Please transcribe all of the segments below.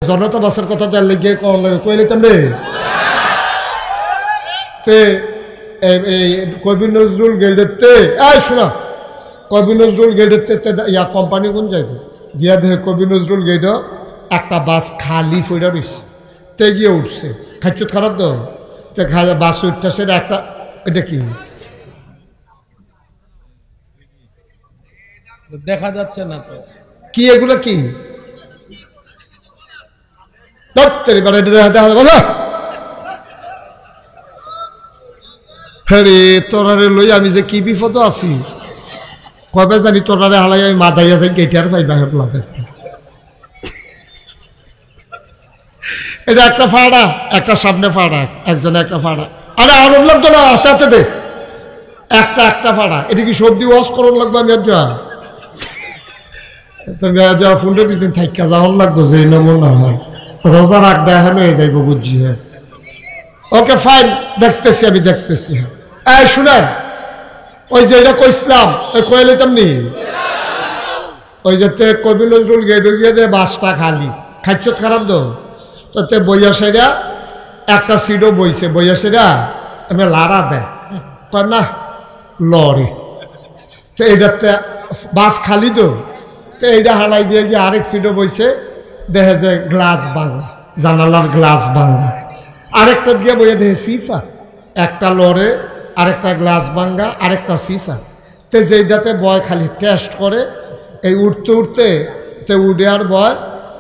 জনতা বাসের কথা তার লেগে কইলে তেমনি কবি নজরুল গেটেতে শোনা কবি নজরুল গেটেতে ইয়া কোম্পানি কোন যাইবে গিয়া দেখে কবি নজরুল গেট একটা বাস খালি ফইরা রইছে তে গিয়ে উঠছে খাচ্ছত খারাপ তো তে বাস উঠতেছে একটা এটা কি দেখা যাচ্ছে না তো কি এগুলো কি হ্যাঁ তোরারে লই আমি যে কি বিপদ আছি কবে জানি তোরারে হালাই আমি মাথায় আছে গেটার পাই বাহির লাগে এটা একটা ফাড়া একটা সামনে ফাড়া একজনে একটা ফাড়া আরে আরব লাগতো না হাতে দে একটা ফাড়া এটা কি সবজি ওয়াশ করুন লাগবে আমি আর যা ফুলের পিছনে থাইকা যাওয়ার লাগবো যে নমুনা হয় রোজার আড্ডা এখন হয়ে যাইব বুঝছি হ্যাঁ ওকে ফাইন দেখতেছি আমি দেখতেছি হ্যাঁ শুনেন ওই যে এটা কইসলাম ওই কইলে তেমনি ওই যে কবি নজরুল গেটে গিয়ে দে বাসটা খালি খাচ্ছত খারাপ তো তে বইয়া সেরা একটা সিটও বইছে বইয়া সেরা এমনি লাড়া দেয় না লড়ে তো এটাতে বাস খালি তো এইটা হালাই দিয়ে গিয়ে আরেক সিটও বইছে দেখে যে গ্লাস ভাঙা জানালার গ্লাস ভাঙা আরেকটা দিয়ে বইয়ে দেখে সিফা একটা লড়ে আরেকটা গ্লাস ভাঙা আরেকটা সিফা তে যেইটাতে বয় খালি টেস্ট করে এই উঠতে উঠতে তে উঠে আর বয়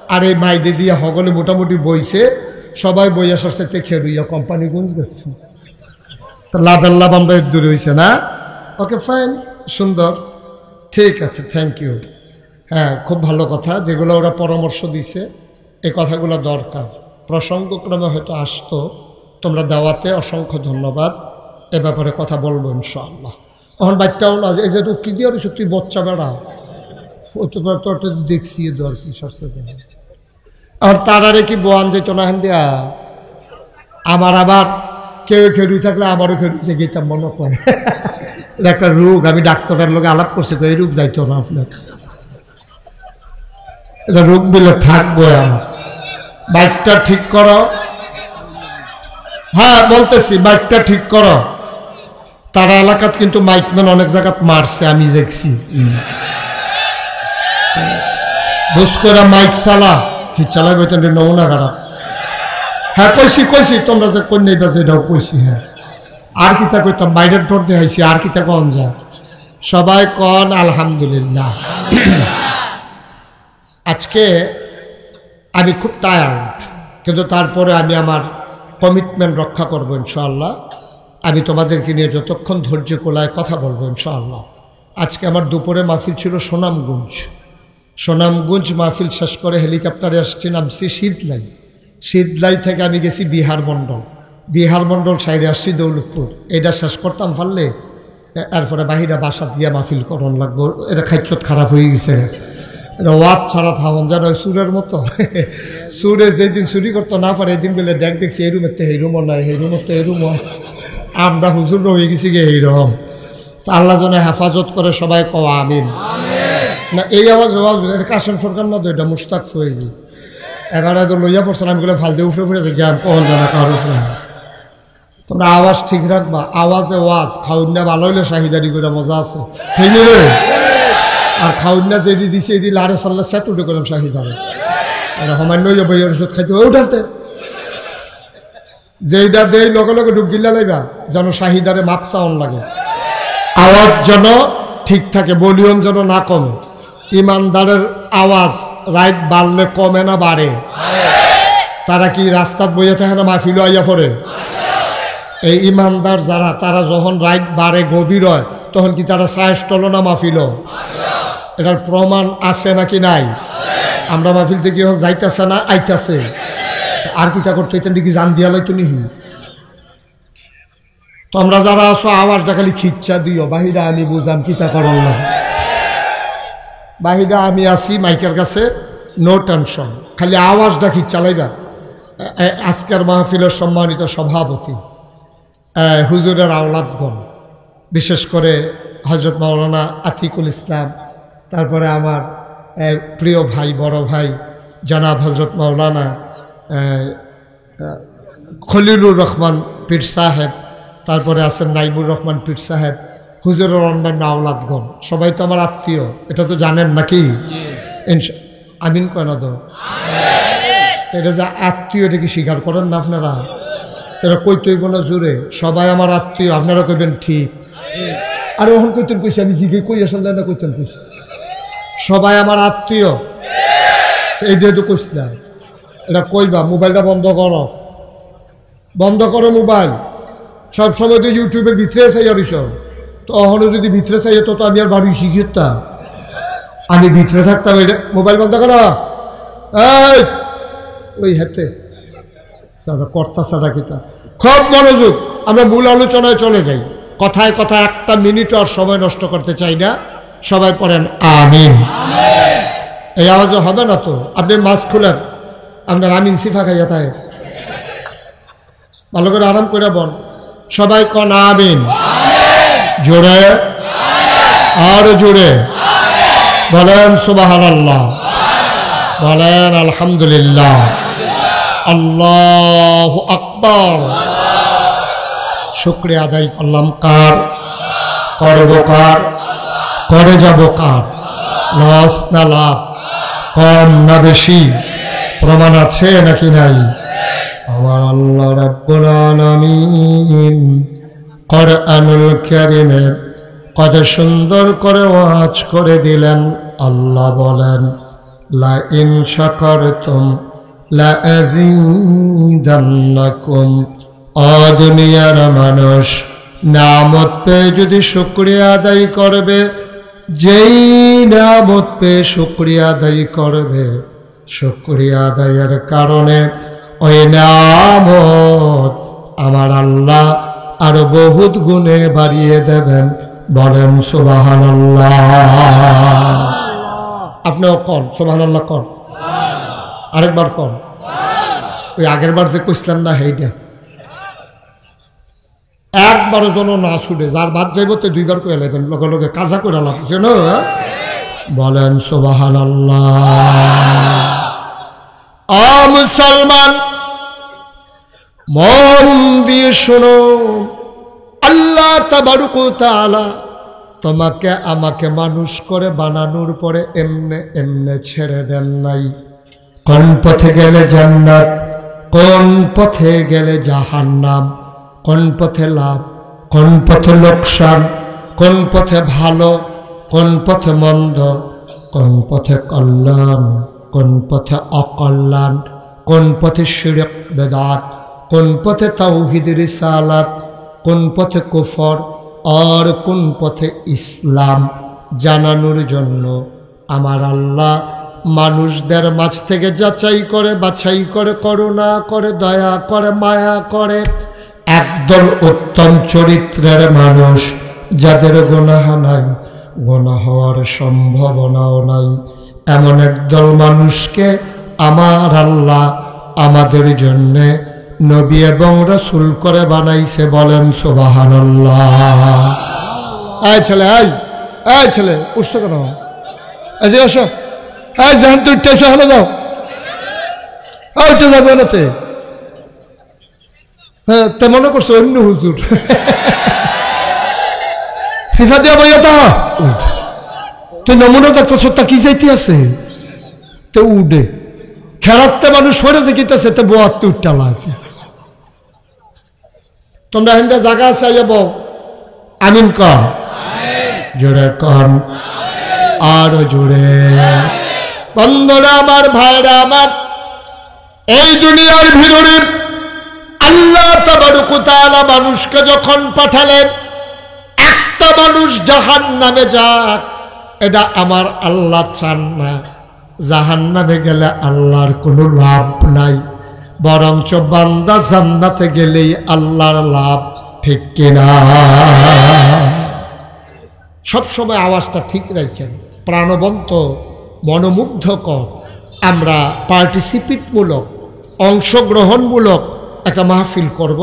আর এই মাইদে দিয়ে হগলে মোটামুটি বইছে সবাই বইয়া সরষেতে খেলুইয়া কোম্পানি গুঞ্জ গেছে তো লাভের লাভ আমরা দূরে হয়েছে না ওকে ফাইন সুন্দর ঠিক আছে থ্যাংক ইউ হ্যাঁ খুব ভালো কথা যেগুলো ওরা পরামর্শ দিছে এই কথাগুলো দরকার প্রসঙ্গক্রমে হয়তো আসতো তোমরা দেওয়াতে অসংখ্য ধন্যবাদ এ ব্যাপারে কথা বলবো ইনশাআল্লাহ এখন বাচ্চাও না এই যে কি দিয়ে রয়েছে তুই বচ্চা বেড়া তোর দেখছি দর কি সরষে আর তারারে কি বোয়ান যেত না হেন দিয়া আমার আবার কেউ খেলুই থাকলে আমারও খেলুইছে গেতাম মনে করে একটা রোগ আমি ডাক্তারের লোক আলাপ করছি তো এই রোগ যাইতো না আপনার এটা রোগ দিলে থাকবো আমার বাইকটা ঠিক করো হ্যাঁ বলতেছি বাইকটা ঠিক করো তারা এলাকাত কিন্তু মাইকম্যান অনেক জায়গাত মারছে আমি দেখছি বুঝ করে মাইক চালা কি চালাবে তো নমুনা খারাপ হ্যাঁ কইছি তোমরা যে কন্যা এটা এটাও কইছি হ্যাঁ আর কিতা কইতাম বাইরের ডোর দেখাইছি আর কিতা কন যা সবাই কন আলহামদুলিল্লাহ আজকে আমি খুব টায়ার্ড কিন্তু তারপরে আমি আমার কমিটমেন্ট রক্ষা করবো ইনশাআল্লাহ আমি তোমাদেরকে নিয়ে যতক্ষণ ধৈর্য কোলায় কথা বলবো ইনশাআল্লাহ আজকে আমার দুপুরে মাহফিল ছিল সোনামগঞ্জ মাহফিল শেষ করে হেলিকপ্টারে আসছি নামছি শীতলাই থেকে আমি গেছি বিহার মণ্ডল সাইডে আসছি দৌলতপুর এটা শেষ করতাম পারলে এরপরে বাহিরা বাসা দিয়ে মাহফিল করন লাগবো এটা খাইচ্ছত খারাপ হয়ে গেছে এটা ওয়াদ ছাড়া থামন যেন সুরের মতো সুরে যেদিন চুরি করতে না পারে এদিন বলে দেখ দেখছি এই রুমের তো এই রুমও নাই এই রুমের তো এই রুমও আমরা হুজুর হয়ে গেছি গে এইরকম তা আল্লাহ যেন হেফাজত করে সবাই কওয়া আমিন না এই আওয়াজ এটা কাশেম সরকার না তো এটা মুস্তাক ফয়েজি এবারে তো লইয়া পড়ছেন আমি বলে ফালতে উঠে পড়েছে জ্ঞান কখন জানা কারোর উপরে তোমরা আওয়াজ ঠিক রাখবা আওয়াজে ওয়াজ খাউন্না ভালো হইলে শাহিদারি করে মজা আছে ঠিক রে আর খাউন্না যেটি দিছে এটি লারে সাল্লা সেট উঠে করলাম শাহিদারে আর সমান্য যাবো এই ওষুধ খাইতে হবে উঠাতে যেইটা দেই লগে লগে ডুব গিল্লা লাইবা যেন শাহিদারে মাপ চাউন লাগে আওয়াজ যেন ঠিক থাকে ভলিউম যেন না কমে ইমানদারের আওয়াজ রাইট বাড়লে কমে না বাড়ে তারা কি রাস্তাত বইয়া থাকে না মাহফিল আইয়া পড়ে এই ইমানদার যারা তারা যখন রাইট বাড়ে গভীর হয় তখন কি তারা সায়স টল না মাহফিল এটার প্রমাণ আছে নাকি নাই আমরা মাহফিল থেকে যাইতেছে না আইতাছে আর কিতা করতে কি জান দিয়া লাইতো নিহি তোমরা যারা আছো আওয়াজটা খালি খিচ্ছা দিও বাহিরা আমি বুঝাম কিতা করল না বাহিরা আমি আছি মাইকের কাছে নো টেনশন খালি আওয়াজটা খিচ্ছা লাইবা আজকের মাহফিলের সম্মানিত সভাপতি হুজুরের আওলাদগণ বিশেষ করে হযরত মাওলানা আতিকুল ইসলাম তারপরে আমার প্রিয় ভাই বড় ভাই জনাব হজরত মাওলানা খলিলুর রহমান পীর সাহেব, তারপরে আছেন নাইমুর রহমান পীর সাহেব, হুজুরের অন্যান্য আওলাদগণ, সবাই তো আমার আত্মীয়, এটা তো জানেন নাকি? আমিন কেন তো এটা যে আত্মীয়, এটা কি স্বীকার করেন না আপনারা? এটা কইতেই কোনো জোরে সবাই আমার আত্মীয়, আপনারা কইবেন ঠিক। আর ওখান কইতেন কইছি, আমি জিগে কই আসলে না কইতেন কইছি সবাই আমার আত্মীয়, এই দিয়ে তো কইছিলাম। এটা কইবা মোবাইলটা বন্ধ করো, বন্ধ করো মোবাইল। সবসময় তো ইউটিউবের ভিতরে চাই আর সব, তো ওখানে যদি ভিতরে চাই তো আমি আর বাড়ি শিখিতাম, আমি ভিতরে থাকতাম। এটা মোবাইল বন্ধ করো, এই ওই হাতে কর্তা সাদা কিতা, খুব মনোযোগ। আমরা মূল আলোচনায় চলে যাই, কথায় কথায় একটা মিনিট আর সময় নষ্ট করতে চাই না। সবাই পড়েন আমিন। এই আওয়াজও হবে না তো, আপনি মাস্ক খুলেন, আপনার আমিন সিফা খাইয়া থাকে, ভালো করে আরাম করে বল। সবাই কন আমিন, জোরে আর জোরে বলেন সুবহানাল্লাহ, বলেন আলহামদুলিল্লাহ, আল্লাহু আকবার। শুকরিয়া আদায় করলাম কার? করব কার? করে যাব কার? লস না লাভ, কম না বেশি? প্রমাণ আছে নাকি নাই? আমার আল্লাহ রাব্বুল আলামিন কোরআনুল কারীমে কত সুন্দর করে ওয়াজ করে দিলেন। আল্লাহ বলেন, লা ইন শাকারতুম লা আযীদান্নাকুম। ও দুনিয়ার মানুষ, নিয়ামত পেয়ে যদি শুকরিয়া আদায় করবে, যেই নিয়ামত পেয়ে শুকরিয়া আদায় করবে, শুকরিয়া আদায়ের কারণে ওই নিয়ামত আমার আল্লাহ আরো বহুত গুণে বাড়িয়ে দেবেন। বলেন সুবহানাল্লাহ। আপনিও কন সুবহানাল্লাহ, কন আরেকবার কন। ওই আগের বার যে কইছিলেন না, হেইটা একবারও যেন না ছুটে, যার বাদ যাইব তো দুইবার কয়ে লাগবেন, লগে লগে কাজা করে লাগছে না। বলেন সুবহানাল্লাহ। ও মুসলমান, মন দিয়ে শোনো, আল্লাহ তাবারক ওয়া তাআলা তোমাকে আমাকে মানুষ করে বানানোর পরে এমনে এমনে ছেড়ে দেন নাই। কোন পথে গেলে জান্নাত, কোন পথে গেলে জাহান্নাম, কোন পথে লাভ, কোন পথে লোকসান, কোন পথে ভালো, কোন পথে মন্দ, কোন পথে কল্যাণ, কোন পথে অকল্যাণ, কোন পথে শিরক বেদাত, কোন পথে তাওহীদ রিসালাত, কোন পথে কুফর আর কোন পথে ইসলাম জানানোর জন্য আমার আল্লাহ মানুষদের মাঝ থেকে যাচাই করে, বাছাই করে, করুণা করে, দয়া করে, মায়া করে একদল উত্তম চরিত্রের মানুষ, যাদের গুনাহ নাই, গুনাহ হওয়ার সম্ভাবনাও নাই, এমন একদল মানুষকে আমার আল্লাহ আমাদের জন্যে নবী এবং রাসূল করে বানাইছে। বলেন সুবহানাল্লাহ। এই ছেলে, এই ছেলে উঠছো কেন? এই আসো, এই জান তুই উঠতে এসো, হলো যাও, উঠে যাবে নাতে। হ্যাঁ, তে মনে করছো অন্য হুজুর সিফা দিয়া বইয়া তা তুই নমুনা দেখতেছ, তা কি যাইতে আছে তো উঠে খেলাতে মানুষ সরে যে কিতেছে তে বোয়াতে উঠটা লাগতে। তোমরা হিন্দা জায়গা চাই যাব আমিন কন, জোরে কন আর জোরে। বন্ধুরা আমার, ভাইরা আমার, এই দুনিয়ার ভিতরে আল্লাহ তাবারক ওয়া তাআলা মানুষকে যখন পাঠালেন, একটা মানুষ জাহান্নামে যাক এটা আমার আল্লাহ চান না। জাহান্নামে গেলে আল্লাহর কোনো লাভ নাই, বরঞ্চ বান্দা জান্নাতে গেলেই আল্লাহর লাভ। ঠিক কিনা? সবসময় আওয়াজটা ঠিক রাখেন, প্রাণবন্ত, মনোমুগ্ধকর। আমরা পার্টিসিপেটমূলক, অংশগ্রহণমূলক একটা মাহফিল করব।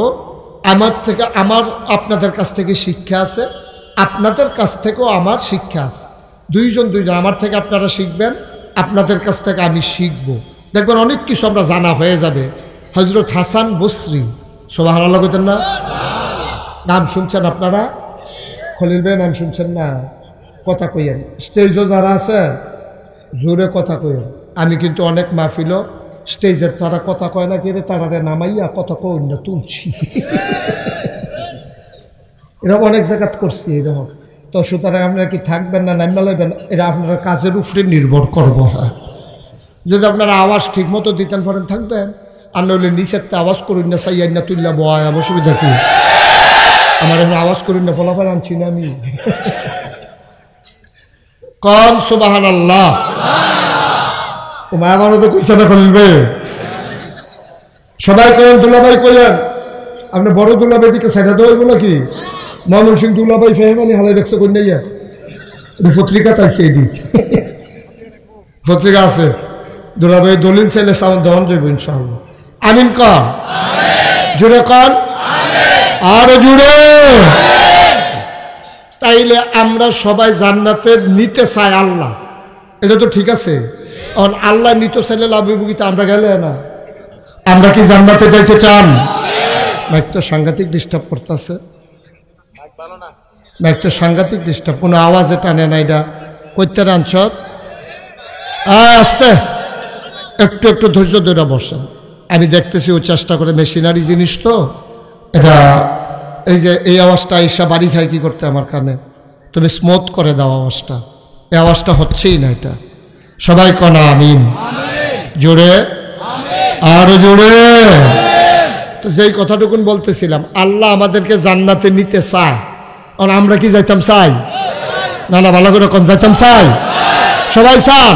আমার আপনাদের কাছ থেকে শিক্ষা আছে, আপনাদের কাছ থেকেও আমার শিক্ষা আছে। দুইজন, আমার থেকে আপনারা শিখবেন, আপনাদের কাছ থেকে আমি শিখব। দেখবেন অনেক কিছু আমরা জানা হয়ে যাবে। হযরত হাসান বসরি, সুবহানাল্লাহ কইতেন না? নাম শুনছেন আপনারা? খলিল ভাই নাম শুনছেন না? কথা কইয়েন, স্টেজও যারা আছে জোরে কথা কইয়েন। আমি কিন্তু অনেক মাহফিল স্টেজের তারা কথা কয় না কেড়ে তারা নামাইয়া কথা কই না তুলছি। এরকম অনেক জায়গা করছি এরকম। তো সুতরাং আপনারা কি থাকবেন না নাম লাইবেন, এরা আপনারা কাজের উপরে নির্ভর করবো। হ্যাঁ, যদি আপনারা আওয়াজ ঠিক মতো দিতেন পারেন থাকবেন, আর নইলে নিচের আওয়াজ করুন না, সাইয়াই না তুললা বয়, অসুবিধা কি? আমার এখন আওয়াজ করুন না, ফলাফল আনছি না আমি। কন সুবহানাল্লাহ। ও মা আমারও তো কইছে না খলিল, সবাই করেন দুলাভাই কইলেন। আপনি বড় দুলাভাই দিকে সাইডা দেওয়া হইব নাকি? ময়মন সিং দুলাভাই ফেহমানি হালাই রাখছে কন্যাইয়া, পত্রিকা তাইছে এদিক, পত্রিকা আছে। দুলাভাই দলিল চাইলে সামান দহন যাইব ইনশাআল্লাহ। আমিন কন, জুড়ে কন, আরো জুড়ে। তাইলে আমরা সবাই জান্নাতে নিতে চাই আল্লাহ, এটা তো ঠিক আছে। আল্লাহ নিতে চাইলে লাভ হইব, কিন্তু আমরা গেলে না। আমরা কি জান্নাতে যাইতে চান? একটা সাংঘাতিক ডিস্টার্ব করতেছে, একটা সাংঘাতিক ডিস্টার্ব, কোনো আওয়াজে টানে না। এটা কইতে আনছ আস্তে, একটু একটু ধৈর্য ধরে বসেন। আমি দেখতেছি ও চেষ্টা করে, মেশিনারি জিনিস তো এটা। এই যে এই আওয়াজটা ঈশা বাড়ি খায় কি করতে আমার কানে, তুমি স্মুথ করে দাও আওয়াজটা। এই আওয়াজটা হচ্ছেই না। এটা সবাই কনা আমিন, জোরে আরো জোরে। তো যেই কথাটুকুন বলতেছিলাম, আল্লাহ আমাদেরকে জান্নাতে নিতে চায়। আর আমরা কি যাইতাম চাই? না না, ভালো করে কোন যাইতাম চাই? সবাই চান?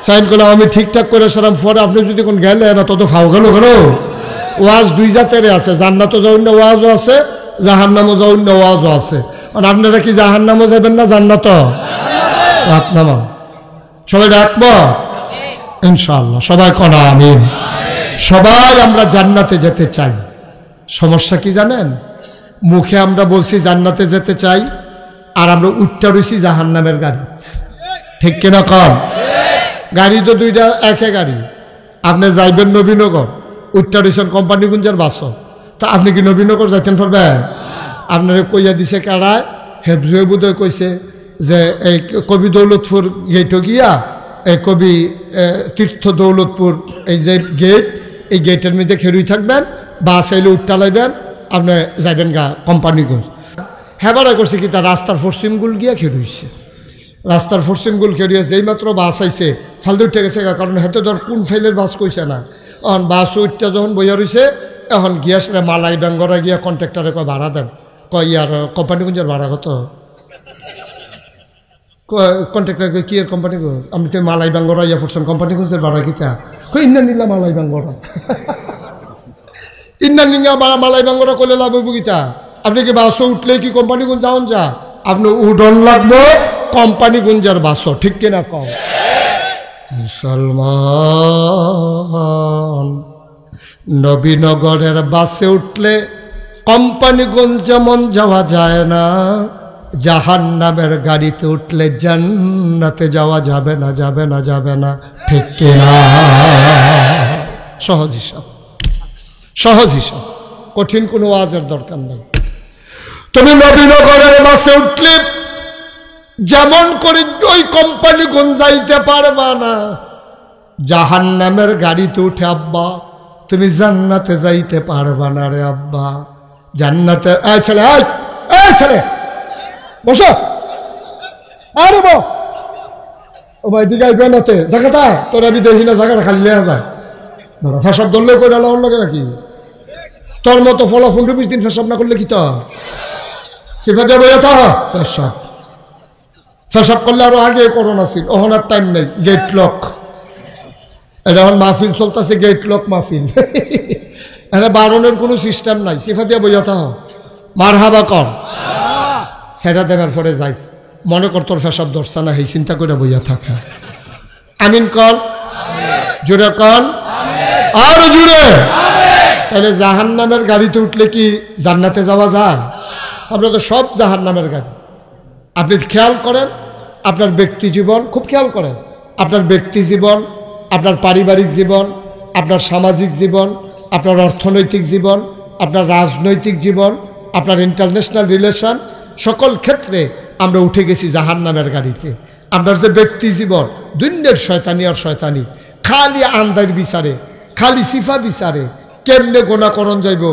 সাইন করলাম আমি ঠিকঠাক করে সারাম পরে আপনি যদি কোন গেলে না তত ফাও গেল গেল। ওয়াজ দুই জাতের আছে, জান্নাতও যাওয়ার না ওয়াজও আছে, জাহান্নামও যাওয়ার না ওয়াজও আছে। আর আপনারা কি জাহান্নামও যাবেন না জান্নাত? হাত নামা, সবাই রাখবো ইনশাআল্লাহ। সবাই কনা আমিন। সবাই আমরা জান্নাতে যেতে চাই। সমস্যা কি জানেন? মুখে আমরা বলছি জান্নাতে যেতে চাই, আর আমরা উঠতে রয়েছি জাহান্নামের গাড়ি। ঠিক কিনা কম? গাড়ি তো দুইটা, একে গাড়ি। আপনি যাইবেন নবীনগর, উঠতে রয়েছেন কোম্পানিগঞ্জের বাসও। তা আপনি কি নবীনগর যাইতেন পারবেন? আপনারা কইয়া দিছে কারায়, হেফজুয়ে বোধহয় কইছে যে এই কবি দৌলতপুর গেট গিয়া এই কবি তীর্থ দৌলতপুর এই যে গেট, এই গেটের মধ্যে খেরুই থাকবেন, বাস এলে উঠতে লাইবেন, আপনি যাইবেন গা কোম্পানিগঞ্জ। হেবারা করছে কি, তার রাস্তার পশ্চিমগুল গিয়া খেরুইছে। রাস্তার পশ্চিমগুল খেরুইয়া যেই মাত্র বাস আইছে ফালতু উঠে গেছে গা, কারণ হেতে ধর কোন ফাইলের বাস কইছে না। এখন বাস উঠতে যখন বইয়া রয়েছে, এখন গিয়া সেটা মালাই ডাঙ্গরা গিয়া কন্ট্রাক্টরে কয় ভাড়া দেন। কয় ইয়ার কোম্পানিগঞ্জের ভাড়া কত? কন্ট্রাক্টর কি এর কোম্পানি গো, আমি তো মালাই বাঙ্গরা ইয়া পড়ছেন, কোম্পানিগঞ্জের ভাড়া কিতা? কই ইন্না নিলা মালাই বাঙ্গরা। ইন্না নিঙ্গা মালাই বাঙ্গরা করলে লাভ হইব কিতা? আপনি কি বাসও উঠলে কি কোম্পানিগঞ্জ যাওন যা, আপনি উডন লাগবো কোম্পানিগঞ্জের বাসও। ঠিক কিনা কম? মুসলমান নবীনগরের বাসে উঠলে কোম্পানিগঞ্জ যেমন যাওয়া যায় না, জাহান্নামের গাড়িতে উঠলে জান্নাতে যাওয়া যাবে না, যাবে না, যাবে না। ঠিক কিনা? সহজ হিসাব, সহজ হিসাব, কঠিন কোনো ওয়াজের দরকার নেই। তুমি নবীনগরের বাসে উঠলে যেমন করে ওই কোম্পানিগঞ্জ যাইতে পারবা না, জাহান্নামের গাড়িতে উঠে আব্বা তুমি জান্নাতে যাইতে পারবা না রে আব্বা। জান্নাতে এই ছেলে, এই ছেলে বসো, আরে বো ও ভাই দিকে আইবে নাতে জায়গাটা তোর আমি দেখি না, জায়গাটা খালি লেয়া যায়। ফেসাব ধরলে কই ডালা অন্য নাকি? তোর মতো ফলা 15-20 দিন ফেসাব না করলে কি তো সেটা দেবো? ফেসাব ফেসাব করলে আরো আগে করোনা ছিল, ওখান আর টাইম নেই। গেট লক, এটা এখন মাহফিল চলতেছে, গেট লক মাহফিল। এটা বারণের কোনো সিস্টেম নাই, সিফা দিয়ে বইয়া মার হাবা কর, সেটা দেবার পরে যাইস। মনে কর তোর ফেসাব ধরছে না, এই চিন্তা করে বইয়া থাকা। আমিন কর, জুড়ে কর, আর জুড়ে। তাহলে জাহান্নামের গাড়িতে উঠলে কি জান্নাতে যাওয়া যায়? আমরা তো সব জাহান্নামের গাড়ি। আপনি খেয়াল করেন আপনার ব্যক্তি জীবন, খুব খেয়াল করেন আপনার ব্যক্তি জীবন, আপনার পারিবারিক জীবন, আপনার সামাজিক জীবন, আপনার অর্থনৈতিক জীবন, আপনার রাজনৈতিক জীবন, আপনার ইন্টারন্যাশনাল রিলেশন, সকল ক্ষেত্রে আমরা উঠে গেছি জাহান্নামের গাড়িতে। আপনার যে ব্যক্তি জীবন, দুনিয়ার শয়তানি আর শয়তানি, খালি আন্দার বিচারে, খালি সিফা বিচারে, কেমনে গোনাকরণ যাইব,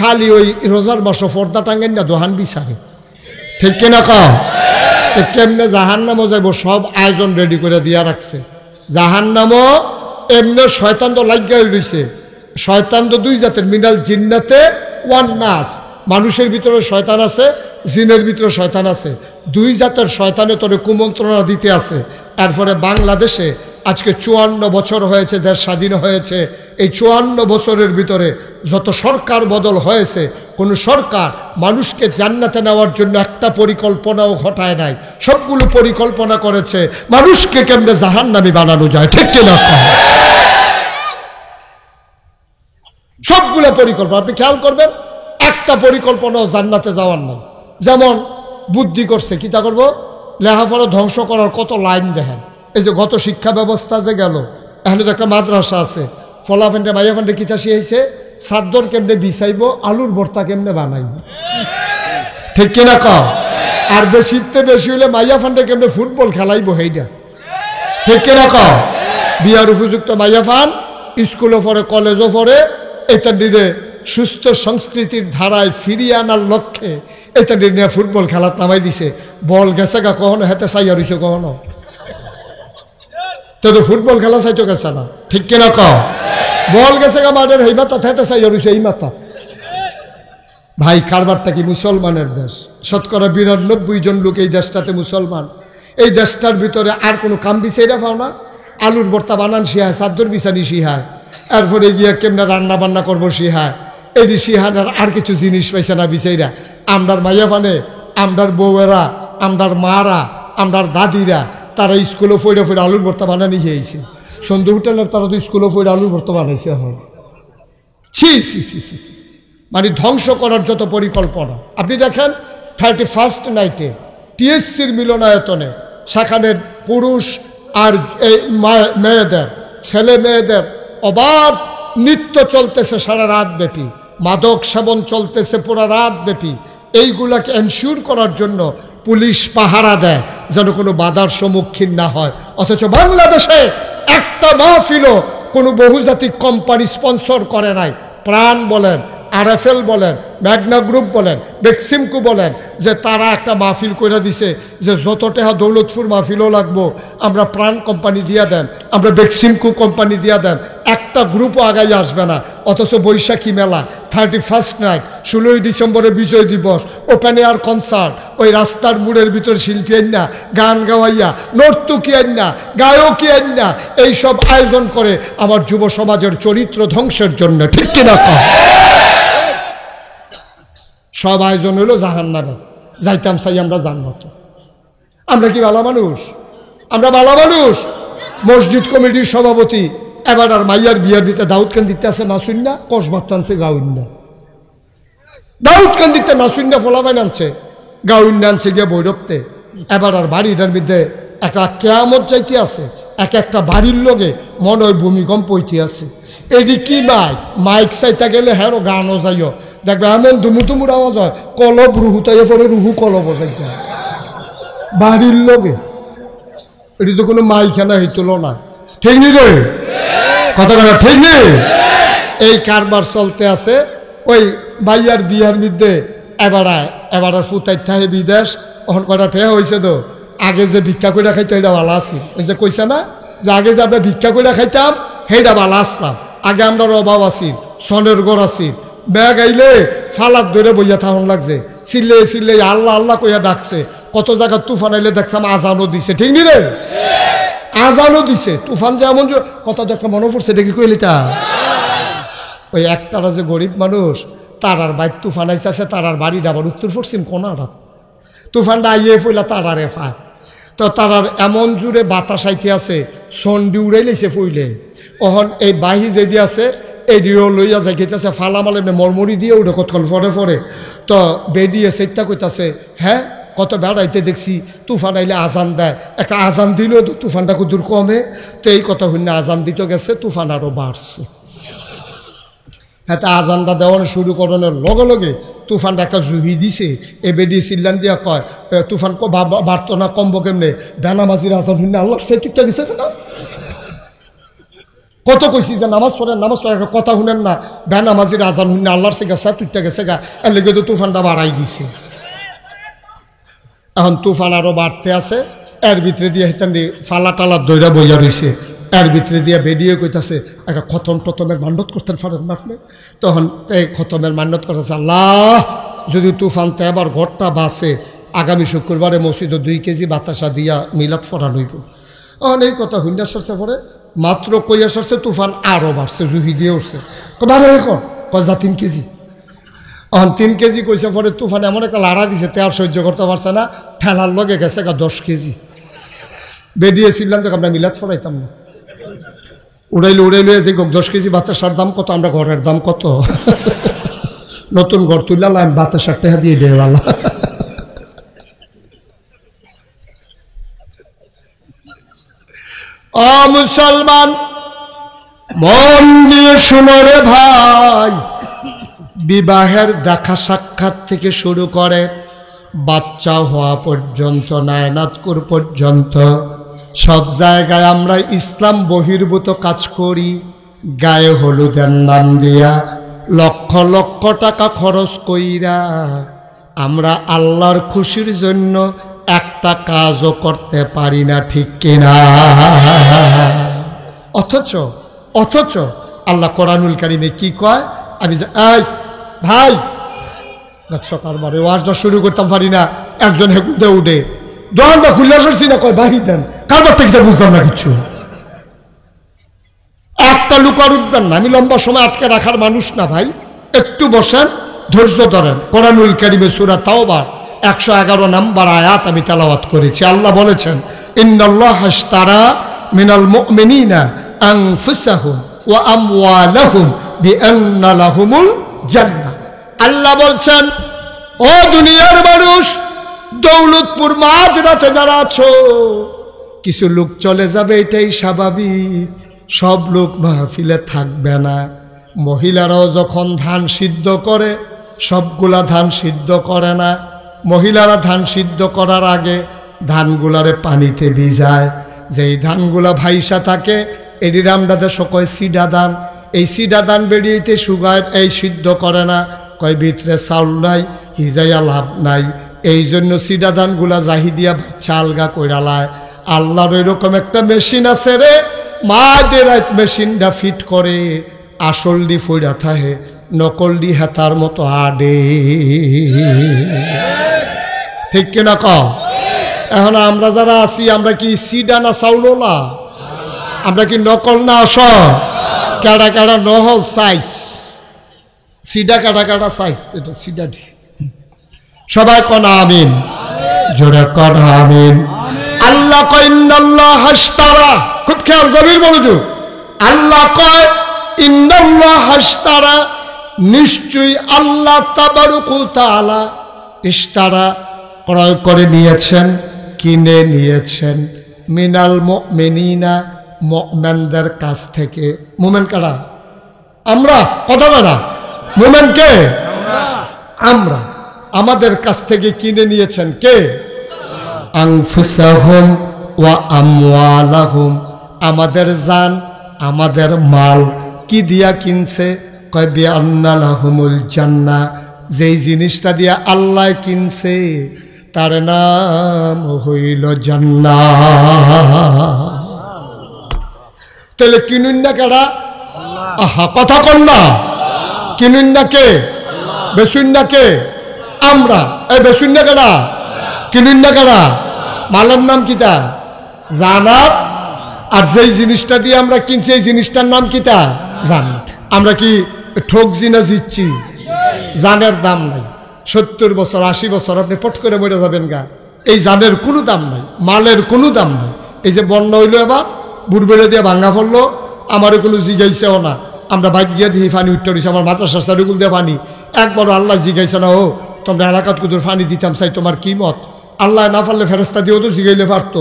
খালি ওই রোজার মাসে পর্দা টাঙ্গেন না দোহান বিচারে, ঠিক কিনা কও? কেমনে জাহান্নামও যাইব সব আয়োজন রেডি করে দিয়া রাখছে। জাহান্নামও এমনি শয়তান তো লাগিয়ে রয়েছে। শয়তান তো দুই জাতের, মিনাল জিন্নাতে ওয়ান নাস, মানুষের ভিতরে শয়তান আছে, জিনের ভিতরে শয়তান আছে। দুই জাতের শয়তানে তোরে কুমন্ত্রণা দিতে আছে। এরপরে বাংলাদেশে আজকে 54 বছর হয়েছে, দেশ স্বাধীন হয়েছে। এই 54 বছরের ভিতরে যত সরকার বদল হয়েছে, কোনো সরকার মানুষকে জান্নাতে নেওয়ার জন্য একটা পরিকল্পনাও ঘটায় নাই। সবগুলো পরিকল্পনা করেছে মানুষকে কেমনে জাহান্নামী বানানো যায়, ঠিক কিনা? সবগুলো পরিকল্পনা আপনি খেয়াল করবেন, একটা পরিকল্পনাও জান্নাতে যাওয়ার নাই। যেমন বুদ্ধি করছে, কি তা করবো, লেখাপড়া ধ্বংস করার কত লাইন দেখেন। এই যে গত শিক্ষা ব্যবস্থা যে গেল, এখানে তো একটা মাদ্রাসা আছে, ফলাফেন্ডে মাইয়াফেন্ডে কিতা শিখাইছে, সাদ্দর কেমনে বিছাইব, আলুর ভর্তা কেমনে বানাইব, ঠিক কিনা কও? আর বেশিতে বেশি হলে মাইয়াফান্ডে কেমনে ফুটবল খেলাইব, সেইটা ঠিক কিনা কও? বিয়ার উপযুক্ত মাইয়াফান স্কুলও পড়ে, কলেজও পড়ে, এটা দিনে সুস্থ সংস্কৃতির ধারায় ফিরিয়ে আনার লক্ষ্যে এটা নিয়ে ফুটবল খেলার নামাই দিছে। বল গেছে গা কখনো, হেতে চাইয়া রইছে কখনো, তো ফুটবল খেলা চাইতো গেছে না, ঠিক কিনা কও? বল গেছে গা মাঠের, এই মাথা হেতে চাইয়া রইছে এই মাথা। ভাই, কারবারটা কি মুসলমানের দেশ। শতকরা 92 জন লোক এই দেশটাতে মুসলমান। এই দেশটার ভিতরে আর কোনো কাম বিচাইরা পাও না। আলুর ভর্তা বানান শিহায়, চাদর বিছানি শিহায়, এরপরে গিয়ে কেমনে রান্না বান্না করবো শিহায়, এই শিহানার আর কিছু জিনিস পাইছে না বিচাইরা। আমরার মাইয়া পানে, আমরার বউয়েরা, আমরার মারা, আমরার দাদিরা, তারা স্কুলে ফইরা ফইরা আলুর ভর্তা বানানি খেয়েছে। সন্ধু হোটেলের তারা তো স্কুলে ফইরা আলুর ভর্তা বানাইছে। হয় ছি ছি ছি ছি ছি, মানে ধ্বংস করার যত পরিকল্পনা। আপনি দেখেন 31st নাইটে টিএসসির মিলনায়তনে, সেখানে পুরুষ আর এই মেয়েদের, ছেলে মেয়েদের অবাধ নৃত্য চলতেছে সারা রাত ব্যাপী, মাদক সেবন চলতেছে পুরা রাত ব্যাপী। এইগুলাকে এনশিওর করার জন্য পুলিশ পাহারা দেয় যেন কোনো বাধার সম্মুখীন না হয়। অথচ বাংলাদেশে একটা মাহফিলও কোনো বহুজাতিক কোম্পানি স্পন্সর করে নাই। প্রাণ বলেন, আরএফএল বলেন, ম্যাগনা গ্রুপ বলেন, বেক্সিমকো বলেন, যে তারা একটা মাহফিল করে দিছে যে যত টাকা দৌলতপুর মাহফিলও লাগবো আমরা প্রাণ কোম্পানি দিয়া দেন, আমরা বেক্সিমকো কোম্পানি দিয়া দেন। একটা গ্রুপও আগাই আসবে না। অথচ বৈশাখী মেলা, 31st নাইট, 16ই ডিসেম্বরে বিজয় দিবস, ওপেন এয়ার কনসার্ট, ওই রাস্তার মোড়ের ভিতর শিল্পী আইনা, গান গাওয়াইয়া, নর্তকী আইনা, গায়কী আইনা, এইসব আয়োজন করে আমার যুব সমাজের চরিত্র ধ্বংসের জন্য, ঠিক কিনা? সব আয়োজন হইল জাহান্নামে, যাইতাম চাই আমরা জান্নাত। আমরা কি ভালো মানুষ? আমরা ভালো মানুষ? মসজিদ কমিটির সভাপতি এবার আর মাইয়ার বিয়ার দিতে দাউদকান্দিতে আছে নাসুন্না, কসবাত টানছে গাউন্না, দাউদকান্দিতে নাসুন্না ফলাবাইন আনছে, গাউন্না আনছে গিয়ে বৈরবতে। এবার আর বাড়িটার মধ্যে একটা কেয়ামত যাইতে আছে, এক একটা বাড়ির লোকে মনে হয় ভূমিকম্প হইতে আছে। এটি কি মাইক, মাইক চাইতে গেলে হ্যাঁ গানও যাইও, দেখবে এমন দুমুতুমুর আওয়াজ হয়, কলব রুহু তাইয়া পরে রুহু কলব যাইতে বাড়ির লোকে। এটি তো কোনো মাইখানা হইতল না, ঠিক নি রে? কথা কথা ঠিক নেই? এই কারবার চলতে আছে। ওই বাইয়ার বিয়ার মধ্যে এবার ফুতাই থাকে বিদেশ, ওখান কটা ঠেয়া হয়েছে তো। আগে যে ভিক্ষা করে খাইতো এটা ভালো আছে, ওই যে কইছে না যে আগে যে আমরা ভিক্ষা করে খাইতাম সেইটা ভালো আসতাম। আগে আমরা অভাব আছি, সনের গড় আছি, ব্যাগ আইলে ফালাত ধরে বইয়া থাকুন লাগছে, চিল্লে চিল্লে আল্লাহ আল্লাহ কইয়া ডাকছে। কত জায়গা তুফান আইলে দেখছিলাম আজানও দিছে, ঠিক নি রে? আজানও দিছে। তুফান যে এমন কথা তো একটা মনে পড়ছে, দেখি কইলি তা ওই একতারা যে গরিব মানুষ, তারার বাইর তুফান আইসে, তারার বাড়িটা আবার উত্তর পশ্চিম কোনাটা, তুফানটা আইয়ে ফইলা তারারে ফায়। তো তারার এমন জুড়ে বাতাস আইতে আছে, সন্ডি উড়াই লাইছে ফইলে। ওহন এই বাহি যেদি আছে এই দিও লইয়া যাই খেতেছে, ফালামালে মরমরি দিয়ে উঠে কতক্ষণ পরে পরে। তো বেডিয়ে সেটা কইতাছে, হ্যাঁ কত বেড়াইতে দেখছি তুফান আইলে আজান দেয়, একটা আজান দিল তো তুফানটা কদূর কমে, তো এই কথা হইলে আজান দিতে গেছে, তুফান আরও বাড়ছে। এতে আজানটা দেওয়ানো শুরু করানোর লগে লগে তুফানটা একটা জুহি দিছে, এবেডি সিল্লান দিয়া কয় তুফান বাড়তো না কমবো কেমনে, বেনামাজির আজান হইলে আল্লাহর সে ঠিকঠাক গেছে না। কত কইছি যে নামাজ পড়েন, নামাজ পড়ে একটা কথা শুনেন না, বেনামাজির আজান হইলে আল্লাহর সে গেছে তুইটা গেছে গা, এর লেগে তো তুফানটা বাড়াই দিছে। এখন তুফান আরও বাড়তে আছে, এর ভিতরে দিয়ে হেতান ফালা টালা দইরা বইয়া রয়েছে, এর ভিতরে দিয়ে বেরিয়ে কইতাছে একটা খতমের মান্যত করতেন পারেন না আপনি। তখন এই খতমের মান্যত করতেছে, আল্লাহ যদি তুফানতে এবার ঘরটা বাসে, আগামী শুক্রবারে মসজিদে 2 কেজি বাতাসা দিয়া মিলাদ ফরান হইব। এখন এই কথা হুন্ডা সরছে পরে মাত্র কইয়া সরছে তুফান আরও বাড়ছে, জুহি দিয়ে উঠছে, বাড়ে এখন যা 3 কেজি। এখন 3 কেজি কইছে পরে তুফান এমন একটা লাড়া দিছে, তে আর সহ্য করতে পারছে না, ঠেলার লগে গেছে 10 কেজি। বেরিয়েছিলাম তো আমরা মিলাদ ফরাইতাম না, উড়াইলে যে 10 কেজি বাতাসার দাম কত, আমরা ঘরের দাম কত, নতুন ঘর তুললাম বাতাসার টাকা দিয়ে দেওয়ালা। ও মুসলমান মন দিয়ে শুনো রে ভাই, বিবাহের দেখা সাক্ষাৎ থেকে শুরু করে বাচ্চা হওয়া পর্যন্ত, নায়নাতকুর পর্যন্ত সব জায়গায় আমরা ইসলাম বহির্ভূত কাজ করি। গায়ে হলুদের নাম দিয়া লক্ষ লক্ষ টাকা খরচ কইরা আমরা আল্লাহর খুশির জন্য একটা কাজও করতে পারি না, ঠিক কিনা? অথচ আল্লাহ কোরআনুল কারীমে কি কয়, আমি যে এই ভাই কারবারে ওয়াজটা শুরু করতাম পারি না, একজন হেকুতে উঠে দোকানটা খুলে আসছি না, কয় বাহি দেন, কারবার থেকে বুঝতাম না কিছু। একটা লুক আর উঠবেন না, আমি লম্বা সময় আটকে রাখার মানুষ না ভাই, একটু বসেন, ধৈর্য ধরেন। কোরআনুল কারীমে সূরা তাওবা 111 নম্বর আয়াত আমি তেলাওয়াত করেছি। আল্লাহ বলেছেন, ইন্নাল্লাহা আশতারা মিনাল মুমিনিনা আনফুসাহুম ওয়া আমওয়ালাহুম বিআন্না লাহুমুল জান্নাহ। আল্লাহ বলছেন, ও দুনিয়ার মানুষ, দৌলতপুর মাঝরাতে যারা আছো, কিছু লোক চলে যাবে, এটাই স্বাভাবিক, সব লোক মাহফিলে থাকবে না। মহিলারাও যখন ধান সিদ্ধ করে, সবগুলা ধান সিদ্ধ করে না। মহিলারা ধান সিদ্ধ করার আগে ধানগুলারে পানিতে ভিজায়, যেই ধানগুলা ভাইসা থাকে এটির আমরা দেশে কয় সিডা ধান। এই সিডা ধান বেরিয়েতে সুগায়, এই সিদ্ধ করে না, কয় ভিতরে চাউল নাই, হিজাইয়া লাভ নাই, এই জন্য সিডা ধানগুলা জাহি দিয়া বাচ্চা আলগা কইরালায়। আল্লাহর এরকম একটা মেশিন আছে রে, মাদের মেশিনটা ফিট করে, আসল ডি ফইরা থাহে, নকল ডি হেতার মতো আডে, ঠিক কিনা কও? এখন আমরা যারা আছি, আমরা কি সিডা না চাউলা? আমরা কি নকল না আসল? কাটা কাটা নহল সাইজ, সিডা কাটা কাটা সাইজ, এটা সিডা ডি। সবাই কন আমিন, জোরে কন আমিন। আল্লাহ কয় ইন্নাল্লাহা আশতারা, খুব খেয়াল, গভীর মনোযোগ। আল্লাহ কয় ইন্নাল্লাহা আশতারা, নিশ্চয়ই আল্লাহ তাবারক ওয়া তাআলা ইশতারা, ক্রয় করে নিয়েছেন, কিনে নিয়েছেন, মিনাল মুমিনিনা, মুমিনদের কাছ থেকে। মুমিন কারা? আমরা, কথা বলা, মুমিন কে? আমরা। আমাদের কাছ থেকে কিনে নিয়েছেন কে? আনফুসাহুম ওয়া আমওয়ালাহুম, আমাদের জান, আমাদের মাল। কি দিয়া কিনছে? কয় বিআন্না লাহুমুল জান্নাহ, যেই জিনিসটা দিয়া আল্লাহ কিনছে তার নাম হইল জান্নাহ। তাহলে কিনুন না কারা? আহা, কথা কন না, কিনুন না কে? বেচুন না কে? আমরা। এই বেচুন না কারা? কিনুন না কারা? মালের নাম কিতা? জান্নাত। আর যেই জিনিসটা দিয়ে আমরা কিনছি এই জিনিসটার নাম কিতা? জান্নাত। আমরা কি ঠকছি না জিতছি? জানের দাম নাই। 70 বছর 80 বছর আপনি পট করে মরে যাবেন গা, এই জানের কোনো দাম নাই, মালের কোনো দাম নাই। এই যে বন্যা হইলো, এবার বুড়বেড়ে দিয়ে ভাঙ্গা পড়লো, আমারও কোনো জিগাইছেও না। আমরা বাইক গিয়ে দিয়ে পানি উঠতে রয়েছে, আমার মাদ্রাসার চারিগুল দিয়ে পানি। একবারও আল্লাহ জিগাইছে না, ও তোমরা এলাকাত কুদুর পানি দিতাম চাই, তোমার কি মত? আল্লাহ না পারলে ফেরেস্তা দিয়েও তো জিগাইলে পারতো,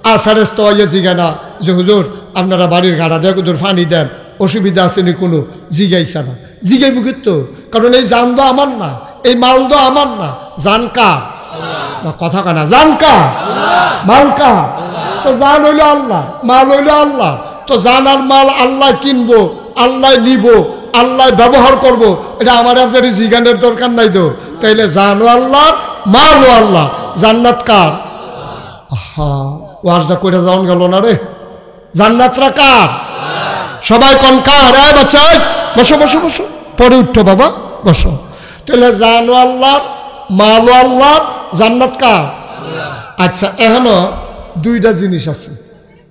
আর ফেরেস্তা হইয়া জিগায় না যে হুজুর আপনারা বাড়ির গাড়া দেয় হুজুর পানি দেন, অসুবিধা আছে নি কোনো, জিগাইছে না। জিগাইব কিন্তু, কারণ এই জান তো আমার না, এই মাল তো আমার না, জান কার? কথা কানা, জান কার? মাল কার? তো জান হইল আল্লাহ, মাল হইল আল্লাহ। তো জান আর মাল আল্লাহ কিনবো, আল্লাহ নিব, আল্লাহ ব্যবহার করব, এটা আমার আপনার জিগানের দরকার নাই তো। তাইলে জানও আল্লাহ, মালও আল্লাহ, জান্নাত কার? ওয়াজটা করে যাওন গেল না রে। জান্নাতরা কার? সবাই কোন কার? বাচ্চা বসো বসো বসো, পরে উঠো বাবা, বসো। তাহলে জানও আল্লাহ, মালও আল্লাহ, জান্নাত কার? আচ্ছা, এখনো দুইটা জিনিস আছে।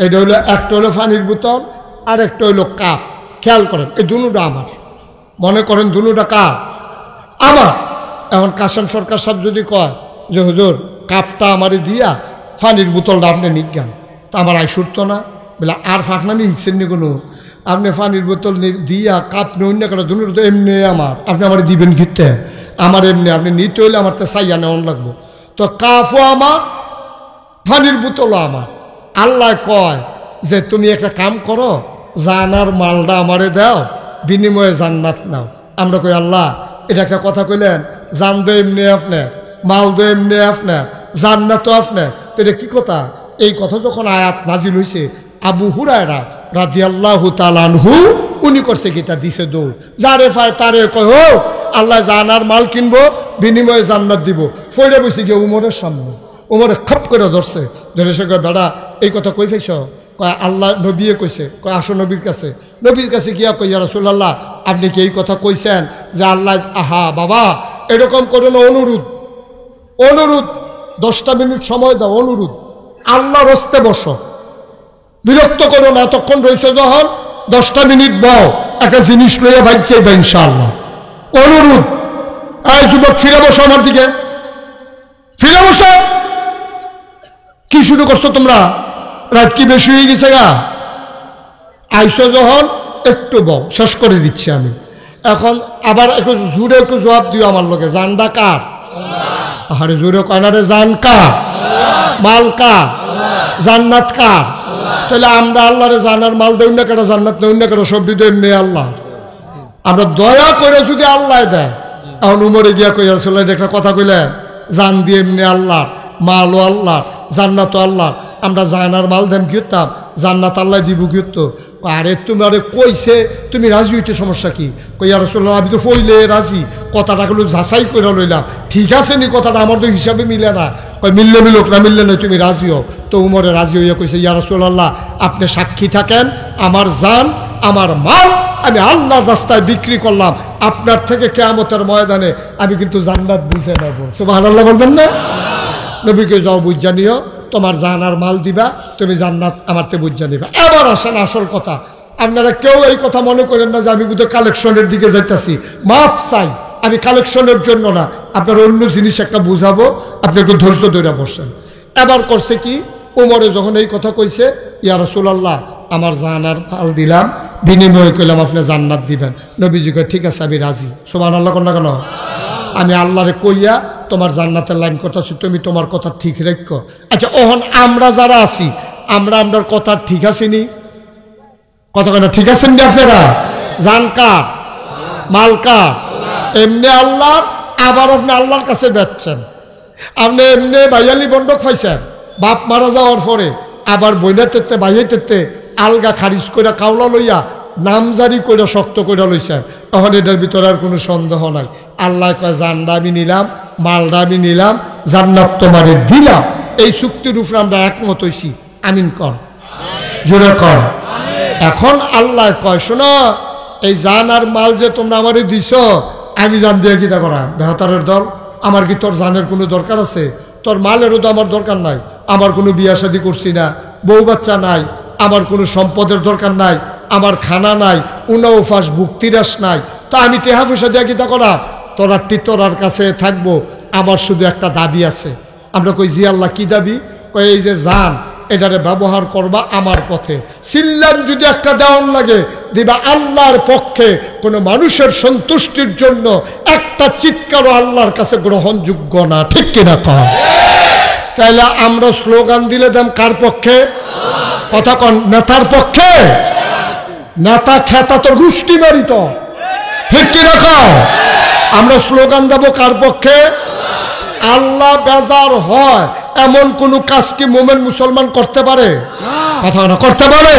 এটা হইলো, একটা হইলো পানির বোতল, আর একটা হইলো কাপ। খেয়াল করেন, এই দুটা আমার, মনে করেন দুটা কাপ আমার। এখন কাশেম সরকার সাহেব যদি কয় যে হুজুর কাপটা আমারে দিয়া পানির বোতলটা আপনি নিজ্ঞান, তা আমার আয় সুরত না, বলে আর ফাঁকনামি হিকছেন নি কোনো, আপনি পানির বোতল দিয়া কাপ নেই না কেন, দুটো তো এমনি আমার, আপনি আমার দিবেন ঘিরতে, আমার এমনি আপনি নিতে হইলে আমার তো চাইয়া নেওয়ান লাগবো। তো কাপও আমার, পানির বোতলও আমার। আল্লাহ কয় যে তুমি একটা কাম করো, জানার মালটা আমারে দাও, বিনিময়ে জান্নাত নাও। আমরা কই আল্লাহ এটা একটা কথা কইলেন, জান দো এমনি আপনার, মাল দো এমনি আপনার, জান্নাতও আপনার, তো এটা কি কথা? এই কথা যখন আয়াত নাজিল হয়েছে, আবু হুরায়রা রাদিয়াল্লাহু তাআলা আনহু উনি করছে কি, তা দিছে দৌড়, যারে পায় তারে কয় ও আল্লাহ জানার মাল কিনবো, বিনিময়ে জান্নাত দিব। ফইরা বসে গিয়ে উমরের সামনে, উমরে খপ করে ধরছে, ধরে সে কয় বেড়া এই কথা কই চাইছ? কয় আল্লাহ নবীয়ে কইছে। কয় আসো নবীর কাছে। নবীর কাছে গিয়া কই ইয়া রাসূলুল্লাহ আপনি কি এই কথা কইছেন যে আল্লাহ? আহা বাবা এরকম করো না, অনুরোধ, অনুরোধ, 10টা মিনিট সময় দাও, অনুরোধ, আল্লাহর হস্তে বসো, বিরক্ত করো না। এতক্ষণ রয়েছে যখন, 10টা মিনিট বও, একটা জিনিস লইয়া ভাবছে ইনশাআল্লাহ, অনুরোধ। এই যুবক ফিরে বসো আমার দিকে, ফিরে বসো। কি শুরু করছো তোমরা? রাত কি বেশি হয়ে গেছে গা? আইসো যখন একটু বও, শেষ করে দিচ্ছি আমি। এখন আবার একটু জোরে একটু জবাব দিও আমার লোকে, জানডা কার? আরে জোরে কয়নারে, জান কার? মাল কার? জান্নাত কার? তাহলে আমরা আল্লাহরে জানার মাল দেই না কেন, জান্নাত দেই না কেন, সব দিতে এমনি আল্লাহ। আমরা দয়া করে যদি আল্লাহ দেয়, এখন উমরে গিয়া কই রাসূলুল্লাহ একটা কথা কইলেন, জান দিয়ে এমনি আল্লাহ, মালও আল্লাহ, জান্নাতও আল্লাহ, আমরা জানার মাল দেন কি হতাম, জান্নাত আল্লাহ দিব কি হতো? আরে তুমি আরে কইছে তুমি রাজি হইতে সমস্যা কি? কই ইয়া রাসূলুল্লাহ আমি তো কইলে রাজি, কথাটা গুলো যাচাই করে লইলাম, ঠিক আছে নি কথাটা, আমার তো হিসাবে মিলে না। কই মিললে মিলুক, না মিললে নয়, তুমি রাজি হও। তো উমরে রাজি হইয়া কইছে ইয়া রাসূলুল্লাহ আপনি সাক্ষী থাকেন, আমার জান আমার মাল আমি আল্লাহর রাস্তায় বিক্রি করলাম, আপনার থেকে কিয়ামতের ময়দানে আমি কিন্তু জান্নাত বুঝে নেব। সুবহানাল্লাহ বলবেন না? নবীকে যাও বুঝা নিও, তোমার জান আর মাল দিবা, তুমি জান্নাত আমার তে বুঝা নিবা। এবার আসেন আসল কথা। আপনারা কেউ এই কথা মনে করেন না যে আমি বুঝে কালেকশনের দিকে যাইতেছি, মাপ চাই, আমি কালেকশনের জন্য না, আপনার অন্য জিনিস একটা বুঝাবো, আপনি একটু ধৈর্য ধরে বসেন। এবার করছে কি, উমরে যখন এই কথা কইছে, ইয়া রাসূলুল্লাহ আমার জান আর মাল দিলাম, বিনিময়ে কইলাম আপনি জান্নাত দিবেন। নবীজি কয় ঠিক আছে আমি রাজি। সুবহানাল্লাহ কোন না কেন? আমি আল্লাহরে কইয়া তোমার জান্নাতের লাইন করতেছি, তুমি তোমার কথা ঠিক রাখো। আচ্ছা ওহন আমরা যারা আছি, আমরা আমরার কথা ঠিক আছিনি? কথা কেন ঠিক আছেন নি আপনারা? জান কার? মাল কার? এমনি আল্লাহ। আবার আপনি আল্লাহর কাছে বেচছেন, আপনি এমনি ভাইয়ালি বন্ধক পাইছেন, বাপ মারা যাওয়ার পরে আবার বইনা তেতে ভাইয়াই তেতে আলগা খারিজ করে কাউলা লইয়া নামজারি করে শক্ত করে লইছেন। তখন এটার ভিতরে আর কোনো সন্দেহ নাই। আল্লাহ কয় জানটা আমি নিলাম, মালটা আমি নিলাম, জান্নাত তোমারে দিলাম। এই চুক্তির উপরে আমরা একমত হইছি, আমিন কর, জোরে কর। এখন আল্লাহ কয় শোনো, এই জান আর মাল যে তোমরা আমারে দিছ, আমি জান দিয়ে কিতা করা বেহতারের দল? আমার কি তোর জানের কোনো দরকার আছে? তোর মালেরও তো আমার দরকার নাই, আমার কোনো বিয়া শাদী করছি না, বউ বাচ্চা নাই, আমার কোনো সম্পদের দরকার নাই, আমার খানা নাই, উনা উফাস ভুক্তিরাস নাই, তা আমি টেহা পয়সা দিয়ে কিতা করা? তোরারটি তোরার কাছে থাকবো, আমার শুধু একটা দাবি আছে। আমরা কই জি আল্লাহ কি দাবি? কই এই যে জান এটারে ব্যবহার করবা আমার পথে, সিল্লাম যদি একটা দেওয়ান লাগে দিবা আল্লাহর পক্ষে, কোনো মানুষের সন্তুষ্টির জন্য একটা চিৎকারও আল্লাহর কাছে গ্রহণযোগ্য না, ঠিক কিনা কর? তাইলে আমরা স্লোগান দিলে দাম কার পক্ষে? কথা কন, নেতার পক্ষে? নেতা খেতা তো গোষ্ঠী মারিত, ঠিক কি রাখো? আমরা স্লোগান দেব কার পক্ষে? আল্লাহ বেজার হয় এমন কোন কাজ কি মোমেন মুসলমান করতে পারে? কথা না, করতে পারে?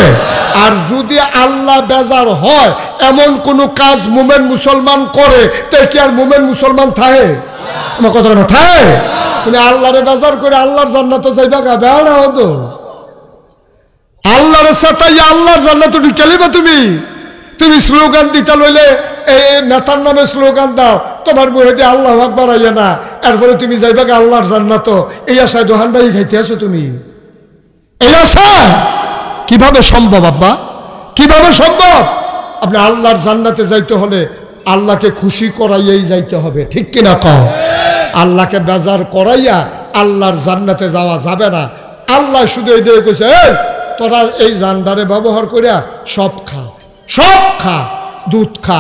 আর যদি আল্লাহ বেজার হয় এমন কোন কাজ মোমেন মুসলমান করে, তাই কি আর মোমেন মুসলমান থাকে? আমার কথা না, থাকে? তুমি আল্লাহরে বেজার করে আল্লাহর জান্নাতে যাইবা গা? বেড়া হতো আল্লাহর সাথে আল্লাহর জান্নাতে ঢুকালিবা তুমি? তুমি স্লোগান দিতে লইলে এই নেতার নামে স্লোগান দাও, তোমার মুখে দিয়ে আল্লাহ আকবার আইয়া না, এরপরে তুমি যাইবা গা আল্লাহর জান্নাত। এই আশায় দোহান ভাই খাইতে আছো তুমি? এই আশা কিভাবে সম্ভব আব্বা? কিভাবে সম্ভব? আপনি আল্লাহর জান্নাতে যাইতে হলে আল্লাহকে খুশি করাইয়াই যাইতে হবে, ঠিক কিনা কও? আল্লাহকে বেজার করাইয়া আল্লাহর জান্নাতে যাওয়া যাবে না। আল্লাহ শুধু এই দিয়ে কইছে, এই তোরা এই জান্ডারে ব্যবহার করিয়া সব খা, সব খা, দুধ খা,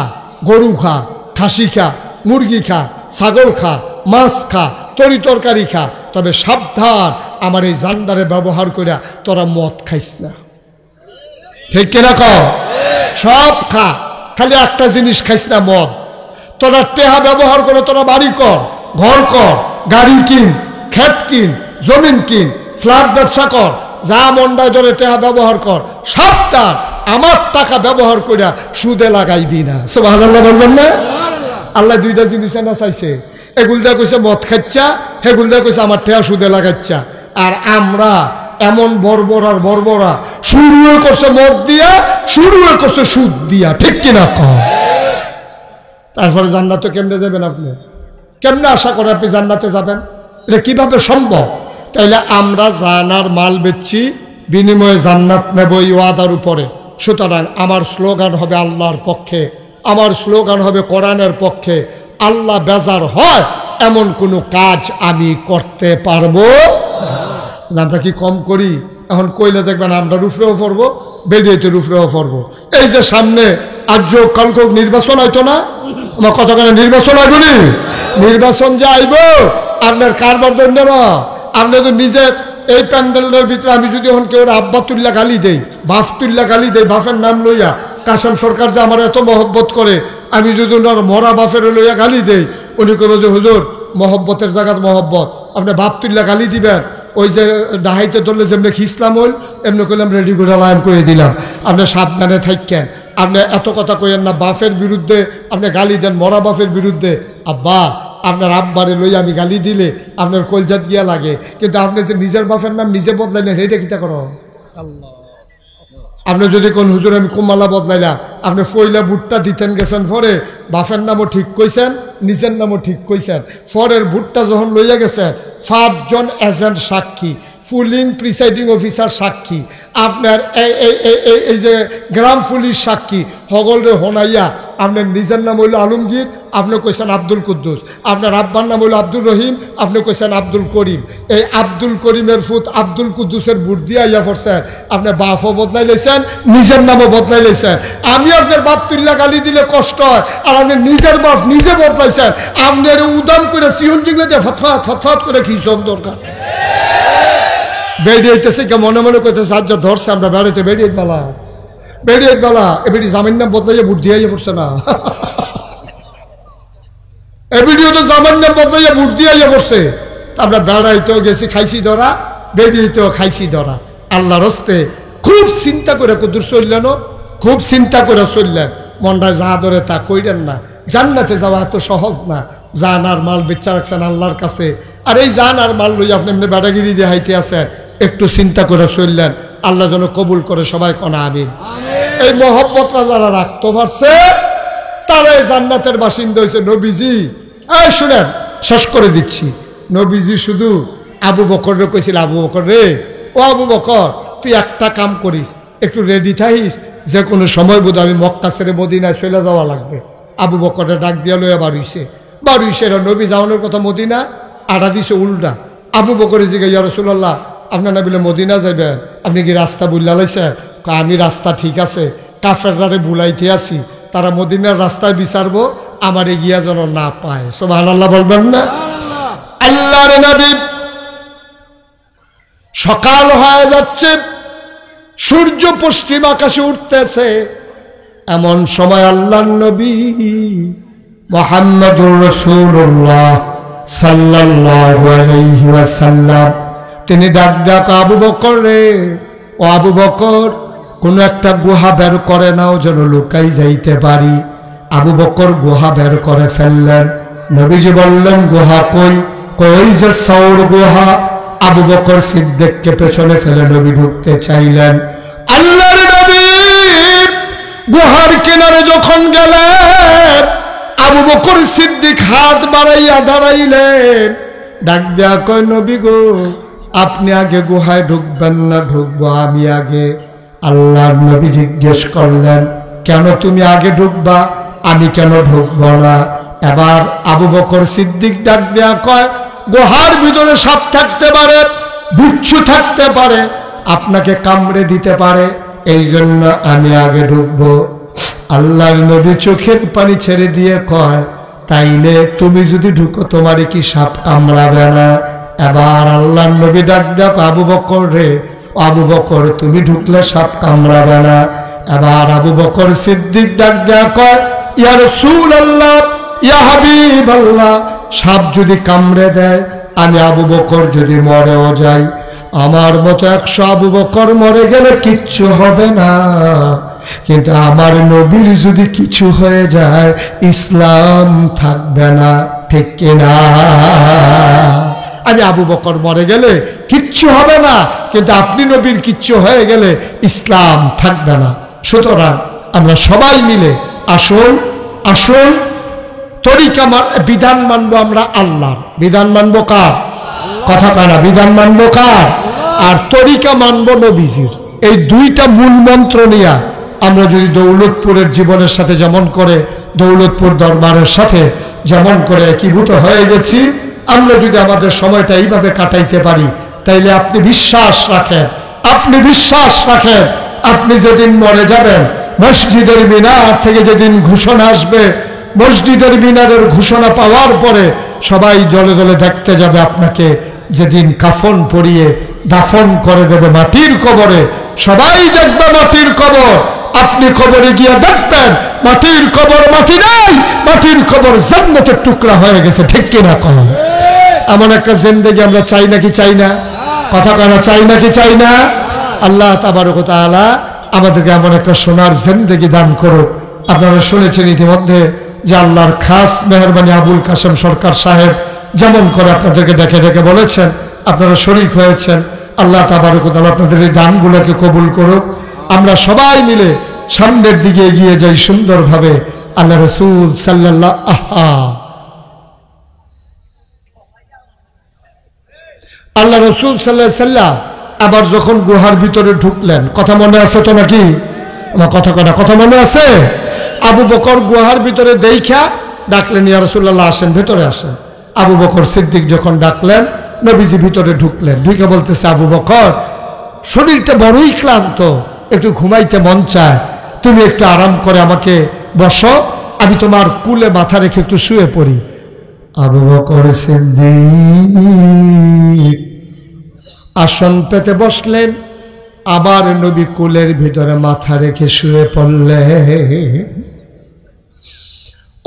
গরু খা, খাসি খা, মুরগি খা, ছাগল খা, মাছ খা, তরি তরকারি খা, তবে সাবধান আমার এই জান্ডারে ব্যবহার করিয়া তোরা মদ খাইস না, ঠিক কিনা কও? সব খা, খালি একটা জিনিস খাইস না, মদ। তোরা টেহা ব্যবহার করে তোরা বাড়ি কর, ঘর কর, গাড়ি কিন, ক্ষেত কিন, জমিন কিন, ফ্ল্যাট ব্যবসা কর, যা মন্ডায় ধরে টেহা ব্যবহার কর, সাবধান আমার টাকা ব্যবহার করিয়া সুদে লাগাইবি না। সুবহানাল্লাহ বলবেন না? আল্লাহ দুইটা জিনিস না চাইছে, এগুলদা কইছে মদ খাচ্ছা, হেগুলদা কইছে আমার টেহা সুদে লাগাচ্ছা। আর আমরা এমন বর্বরার বর্বরা, শুরু করছে মদ দিয়া, শুরু করছে সুদ দিয়া, ঠিক কিনা কও? তারপরে জান্নাতে কেমনে যাবেন আপনি? কেমনে আশা করে আপনি জান্নাতে যাবেন? এটা কিভাবে সম্ভব? তাইলে আমরা জানার মাল বেচছি, বিনিময়ে জান্নাত নেব এই ওয়াদার উপরে। সুতরাং আমার স্লোগান হবে আল্লাহর পক্ষে, আমার স্লোগান হবে কোরআনের পক্ষে। আল্লাহ বেজার হয় এমন কোনো কাজ আমি করতে পারবো না। আমরা কি কম করি? এখন কইলে দেখবেন আমরা রুফরেও পড়বো, বেরিয়েতে রুফরেও পড়বো। এই যে সামনে আজ কালকে নির্বাচন হয়তো না, আমার কথা কেন নির্বাচন আইব নি? নির্বাচন যে আইব আপনার কারবার দণ্ড না। আপনি তো নিজের এই প্যান্ডেলের ভিতরে আমি যদি এখন কেউ আব্বা তুল্লা গালি দেই, বাফ তুল্লা গালি দেই, বাফের নাম লইয়া, কাসেম সরকার যে আমার এত মহব্বত করে, আমি যদি ওনার মরা বাফের লইয়া গালি দেই, উনি করবো যে হুজুর মহব্বতের জায়গাত মহব্বত, আপনি বাপ তুল্লা গালি দিবেন। ওই যে ডাহাইতে ধরলে যেমনি খিসলাম হইল এমনি করলাম, রেডি করে লাইন করে দিলাম। আপনি সাবধানে থাকেন, আপনি এত কথা কইেন না। বাফের বিরুদ্ধে আপনি গালি দেন, মরা বাফের বিরুদ্ধে। আব্বা আপনার আব্বারে লই আমি গালি দিলে আপনার কলজাত গিয়া লাগে, কিন্তু আপনি যে নিজের বাপের নাম নিজে বদলাইলেন, সেইটা কিতা করো? আপনি যদি কোন হুজুর আমি কুমালা বদলাইলাম, আপনি ফইলা ভুট্টা দিতেন গেছেন, পরে বাপের নামও ঠিক কইছেন, নিজের নামও ঠিক কইছেন। পরের ভুট্টা যখন লইয়া গেছেন, 5 জন এজেন্ট সাক্ষী, পুলিং প্রিসাইডিং অফিসার সাক্ষী, আপনার এই যে গ্রাম পুলিশ সাক্ষী, হগলরে হোনাইয়া আপনার নিজের নাম হইল আলমগীর, আপনি কইছেন আব্দুল কুদ্দুস। আপনার আব্বার নাম হইল আব্দুল রহিম, আপনি কইছেন আব্দুল করিম। এই আব্দুল করিমের ফুত আব্দুল কুদ্দুসের বুট দিয়া ইয়া পড়ছেন, আপনি বাপও বদলাই লেছেন, নিজের নামও বদলাই লেছেন। আমি আপনার বাপ তুল্লা গালি দিলে কষ্ট হয়, আর আপনি নিজের বাপ নিজে বদলাইছেন। আপনি উদাম করে সিহন জিংলে দিয়ে ফতফাত ফতফাত করে কি সব দরকার? বেরিয়েছে কে মনে মনে করতেছে, আজ যা ধরছে আমরা বেড়াইতে বেরিয়ে বেলা, বেরিয়ে বেলা এবারে জামিন নাম বদলাইয়া বুট দিয়ে পড়ছে না। এবিডিও তো জামার নাম বদলাইয়া বুট দিয়ে পড়ছে। আমরা বেড়াইতেও গেছি খাইছি ধরা, বেরিয়েতেও খাইছি ধরা। আল্লাহর হস্তে খুব চিন্তা করে কদূর চললেন, খুব চিন্তা করে চললেন। মনটা যা ধরে তা কইলেন না। জান্নাতে যাওয়া এত সহজ না। জান আর মাল বেচা রাখছেন আল্লাহর কাছে, আর এই জান আর মাল লই আপনি এমনি বেড়াগিরি দিয়ে হাইতে আছে। একটু চিন্তা করে চললেন, আল্লাহ যেন কবুল করে। সবাই কনা আমিন। এই মহব্বতরা যারা রাখতে পারছে তারাই জান্নাতের বাসিন্দা হয়েছে। নবীজি এই শুনেন, শেষ করে দিচ্ছি। নবীজি শুধু আবু বকর কইছিল, আবু বকর রে, ও আবু বকর তুই একটা কাম করিস, একটু রেডি থাকিস, যে কোনো সময় বোধ আমি মক্কা ছেড়ে মদিনায় চলে যাওয়া লাগবে। আবু বকরে ডাক দিয়া লইয়া বাড়িছে, বাড়িছে নবী যাওয়ানোর কথা মদিনা, আড়া দিছে উল্টা। আবু বকরে জিজ্ঞাসা, ইয়া রাসূলুল্লাহ আপনার না বলে মদিনা যাবেন, আপনি কি রাস্তা বুল্লা লাইছেন? আমি রাস্তা ঠিক আছে, কাফেররারে বুলাইতে আসি, তারা মদিনার রাস্তায় বিচারবো, আমার এগিয়া যেন না পায়। সুবহানাল্লাহ বলবেন না? আল্লাহর নবী সকাল হয়ে যাচ্ছে, সূর্য পশ্চিম আকাশে উঠতেছে। এমন সময় আল্লাহর নবী মুহাম্মদুর রাসূলুল্লাহ সাল্লাল্লাহু আলাইহি ওয়াসাল্লাম তিনি ডাক ডাক, আবু বকর রে, ও আবু বকর, কোন একটা গুহা বের করে নাও যেন লুকাই যাইতে পারি। আবু বকর গুহা বের করে ফেললেন। নবীজি বললেন, গুহা কই? কই যে সৌর গুহা। আবু বকর সিদ্দিককে পেছনে ফেলে নবী ঢুকতে চাইলেন। আল্লাহর নবী গুহার কিনারে যখন গেলেন, আবু বকর সিদ্দিক হাত বাড়াইয়া দাঁড়াইলেন। ডাক দেয়া কয়, নবী গো, আপনি আগে গুহায় ঢুকবেন না ঢুকবো আমি আগে? আল্লাহর নবী জিজ্ঞেস করলেন, কেন তুমি আগে ঢুকবা, আমি কেন ঢুকবো না? এবার আবু বকর সিদ্দিক ডাক দেয়া কয়, গুহার ভিতরে সাপ থাকতে পারে, বিচ্ছু থাকতে পারে, আপনাকে কামড়ে দিতে পারে, এই জন্য আমি আগে ঢুকবো। আল্লাহর নবী চোখের পানি ছেড়ে দিয়ে কয়, তাইলে তুমি যদি ঢুকো তোমারে কি সাপ কামড়াবে না? এবার আল্লাহর নবী ডাক দেয়া, আবু বকর রে, আবু বকর, তুমি ঢুকলে সাপ কামড়াবে না। এবার আবু বকর সিদ্দিক ডাক দেয়া কয়, ইয়া রাসূলুল্লাহ, ইয়া হাবিবাল্লাহ, সাপ যদি কামড়ে দেয়, আমি আবু বকর যদি মরেও যাই, আমার মতো 100 আবু বকর মরে গেলে কিচ্ছু হবে না, কিন্তু আমার নবীর যদি কিছু হয়ে যায় ইসলাম থাকবে না, ঠিক কিনা? আমি আবু বকর মরে গেলে কিচ্ছু হবে না, কিন্তু আপনি নবীর কিচ্ছু হয়ে গেলে ইসলাম থাকবে না। সুতরাং আমরা সবাই মিলে আসুন আসুন তরিকা বিধান মানবো আমরা আল্লাহর, বিধান মানবো কার? কথা কয় না, বিধান মানবো কার? আর তরিকা মানবো নবীজির। এই দুইটা মূল মন্ত্র নিয়ে আমরা যদি দৌলতপুরের জীবনের সাথে যেমন করে, দৌলতপুর দরবারের সাথে যেমন করে একীভূত হয়ে গেছি, আমরা যদি আমাদের সময়টা এইভাবে কাটাইতে পারি, তাইলে আপনি বিশ্বাস রাখেন, আপনি বিশ্বাস রাখেন, আপনি যেদিন মরে যাবেন, মসজিদের মিনার থেকে যেদিন ঘোষণা আসবে, মসজিদের মিনারের ঘোষণা পাওয়ার পরে সবাই দলে দলে দেখতে যাবে আপনাকে। যেদিন কাফন পরিয়ে দাফন করে দেবে মাটির কবরে, সবাই দেখবে মাটির কবর, আপনি কবরে গিয়ে দেখবেন মাটির কবর মাটি নাই, মাটির কবর জান্নাতের টুকরা হয়ে গেছে, ঠিক কিনা কম? এমন একটা জিন্দেগি আমরা চাই নাকি চাই না? কথা কেনা চাই নাকি চাই না? আল্লাহ তাবারক ওয়া তাআলা আমাদেরকে এমন একটা সোনার জিন্দেগি দান করুক। আপনারা শুনেছেন ইতিমধ্যে যে আল্লাহর খাস মেহরবানি আবুল কাসেম সরকার সাহেব যেমন করে আপনাদেরকে ডেকে ডেকে বলেছেন, আপনারা শরীক হয়েছেন। আল্লাহ তাবারক ওয়া তাআলা আপনাদের এই দানগুলোকে কবুল করুক। আমরা সবাই মিলে সামনের দিকে এগিয়ে যাই সুন্দরভাবে। আল্লাহ রাসূল আল্লাহ রাসূল সাল্লাল্লাহু আলাইহি সাল্লাম আবার যখন গুহার ভিতরে ঢুকলেন, কথা মনে আছে তো নাকি? আমার কথা মনে আছে? আবু বকর গুহার ভিতরে দেখা ডাকলেন, ইয়া রাসূলুল্লাহ আসেন, ভেতরে আসেন। আবু বকর সিদ্দিক যখন ডাকলেন, নবীজি ভিতরে ঢুকলেন। ঢুকে বলতেছে, আবু বকর, শরীরটা বড়ই ক্লান্ত, একটু ঘুমাইতে মন চায়, তুমি একটু আরাম করে আমাকে বসো, আমি তোমার কুলে মাথা রেখে একটু শুয়ে পড়ি। আবু বকর সিদ্দিক আসন পেতে বসলেন, আবার নবী কুলের ভিতরে মাথা রেখে শুয়ে পড়লেন।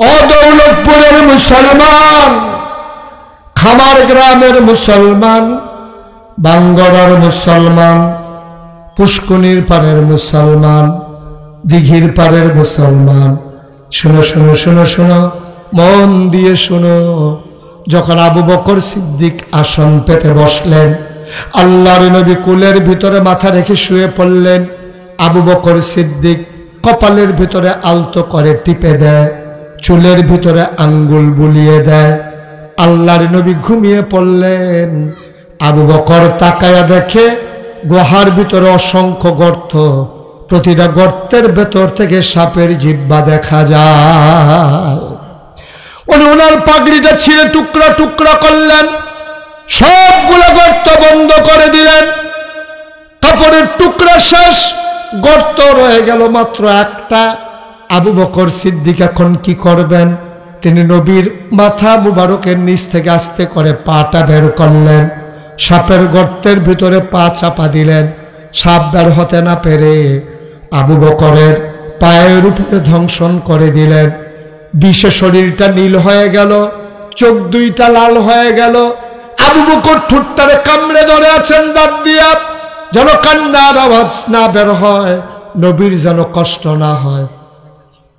ও দৌলতপুরের মুসলমান, খামার গ্রামের মুসলমান, বাঙ্গরার মুসলমান, পুষ্কুনির পাড়ের মুসলমান, দিঘির পাড়ের মুসলমান, শোনো শোনো শোনো শোনো, মন দিয়ে শোনো। যখন আবু বকর সিদ্দিক আসন পেতে বসলেন, আল্লাহর নবী কুলের ভিতরে মাথা রেখে শুয়ে পড়লেন, আবু বকর সিদ্দিক কপালের ভিতরে আলতো করে টিপে দেয়, চুলের ভিতরে আঙ্গুল বুলিয়ে দেয়। আল্লাহর নবী ঘুমিয়ে পড়লেন। আবু বকর তাকায়া দেখে গুহার ভিতরে অসংখ্য গর্ত, প্রতিটা গর্তের ভেতর থেকে সাপের জিহ্বা দেখা যায়। উনি ওনার পাগড়িটা ছিঁড়ে টুকরা টুকরা করলেন, সবগুলো গর্ত বন্ধ করে দিলেন। কাপড়ের টুকরা শেষ, গর্ত রয়ে গেল মাত্র একটা। আবু বকর সিদ্দিক এখন কি করবেন? তিনি নবীর মাথা মুবারকের নিচ থেকে আস্তে করে পাটা বের করলেন, সাপের গর্তের ভিতরে পা চাপা দিলেন, সাপ বের হতে না পেরে আবু বকরের পায়ের উপরে ধ্বংসন করে দিলেন। বিষে শরীরটা নীল হয়ে গেল, চোখ দুইটা লাল হয়ে গেল। আবু বকর ঠোঁটটারে কামড়ে ধরে আছেন দাঁত দিয়া, যেন কান্নার আওয়াজ না বের হয়, নবীর যেন কষ্ট না হয়।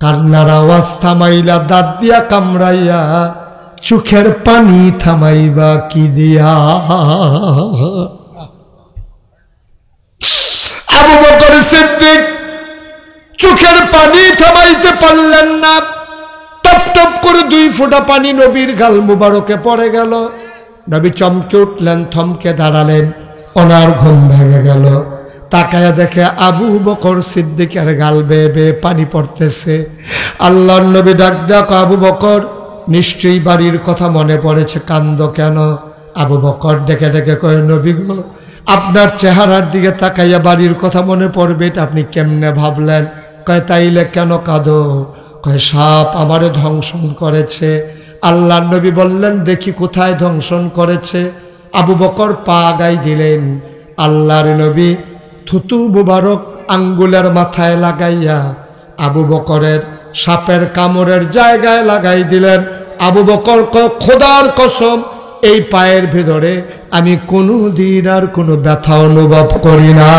কান্নার আওয়াজ থামাইলা দাঁত দিয়া কামড়াইয়া, চোখের পানি থামাইবা কি দিয়া। আবু বকর সিদ্দিক চোখের পানি থামাইতে পারলেন না। টপ টপ করে 2 ফোঁটা পানি নবীর গাল মুবারকে পড়ে গেল। নবী চমকে উঠলেন, থমকে দাঁড়ালেন, ওনার ঘুম ভেঙে গেল। তাকায়া দেখে আবু বকর সিদ্দিকের গাল বেয়ে বেয়ে পানি পড়তেছে। আল্লাহর নবী ডাক ডাক, আবু বকর নিশ্চয়ই বাড়ির কথা মনে পড়েছে, কান্দ কেন? আবু বকর ডেকে ডেকে কয়ে, নবী গো, আপনার চেহারার দিকে তাকাইয়া বাড়ির কথা মনে পড়বে, এটা আপনি কেমনে ভাবলেন? কয় তাইলে কেন কাঁদো? কয় সাপ আমারে ধ্বংসন করেছে। আল্লাহর নবী বললেন, দেখি কোথায় ধ্বংসন করেছে। আবু বকর পা গাই দিলেন। আল্লাহর নবী থুতু মুবারক আঙ্গুলের মাথায় লাগাইয়া আবু বকরের সাপের কামড়ের জায়গায় লাগাই দিলেন। আবু বকর কয়, খোদার কসম, এই পায়ের ভেতরে আমি কোনোদিন আর কোনো ব্যথা অনুভব করি না।